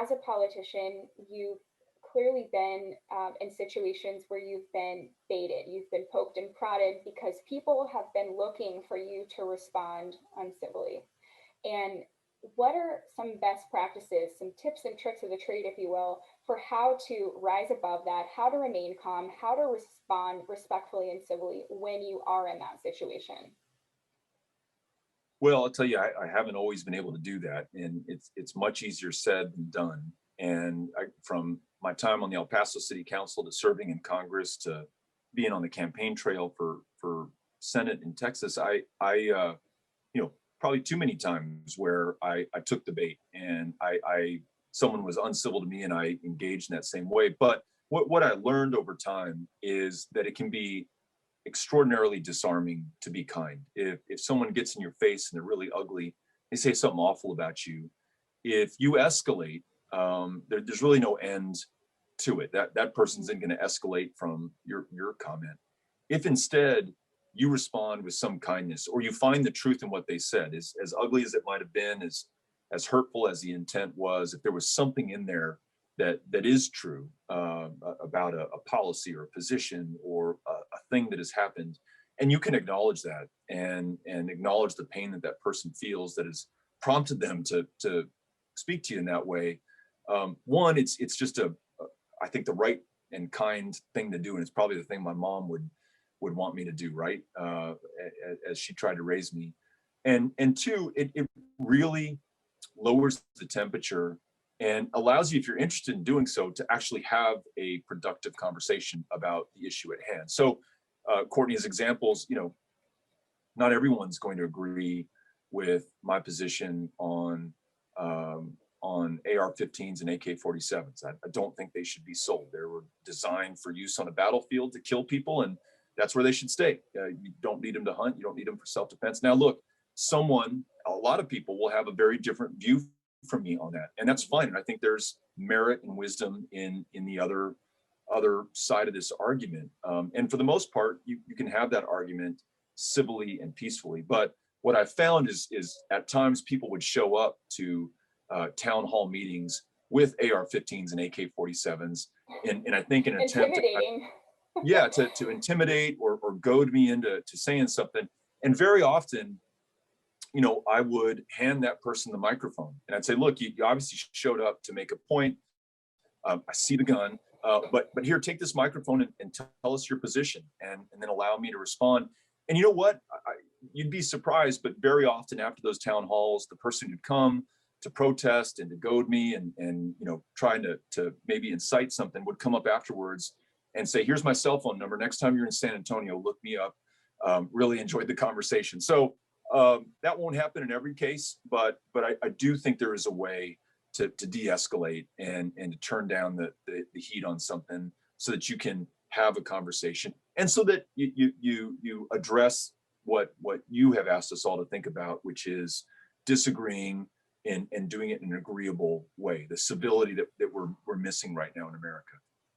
as a politician, you've clearly been in situations where you've been baited, you've been poked and prodded because people have been looking for you to respond uncivilly. And what are some best practices, some tips and tricks of the trade, if you will, for how to rise above that, how to remain calm, how to respond respectfully and civilly when you are in that situation? Well, I'll tell you, I haven't always been able to do that, and it's much easier said than done. And from my time on the El Paso City Council to serving in Congress to being on the campaign trail for Senate in Texas, probably too many times where I took the bait and someone was uncivil to me and I engaged in that same way. But what I learned over time is that it can be extraordinarily disarming to be kind. If someone gets in your face and they're really ugly, they say something awful about you. If you escalate, there's really no end to it. That person's then going to escalate from your comment. If instead you respond with some kindness, or you find the truth in what they said, as ugly as it might have been, as hurtful as the intent was, if there was something in there that is true about a policy or a position or a thing that has happened, and you can acknowledge that and acknowledge the pain that person feels that has prompted them to speak to you in that way. One, it's just I think the right and kind thing to do, and it's probably the thing my mom would want me to do, right? As she tried to raise me. And two, it really lowers the temperature and allows you, if you're interested in doing so, to actually have a productive conversation about the issue at hand. So Courtney's examples, not everyone's going to agree with my position on AR-15s and AK-47s. I don't think they should be sold. They were designed for use on a battlefield to kill people, and that's where they should stay. You don't need them to hunt. You don't need them for self-defense. Now, look, a lot of people will have a very different view from me on that, and that's fine. And I think there's merit and wisdom in the other side of this argument. And for the most part, you can have that argument civilly and peacefully. But what I found is at times people would show up to town hall meetings with AR-15s and AK-47s, and I think an attempt to intimidate or goad me into saying something. And very often, I would hand that person the microphone and I'd say, look, you obviously showed up to make a point. I see the gun, but here, take this microphone and tell us your position, and then allow me to respond. And you know what? You'd be surprised, but very often after those town halls, the person who'd come to protest and to goad me and trying to maybe incite something would come up afterwards and say, here's my cell phone number. Next time you're in San Antonio, look me up. Really enjoyed the conversation. So that won't happen in every case, but I do think there is a way to de-escalate and to turn down the heat on something so that you can have a conversation, and so that you address what you have asked us all to think about, which is disagreeing and doing it in an agreeable way, the civility that we're missing right now in America.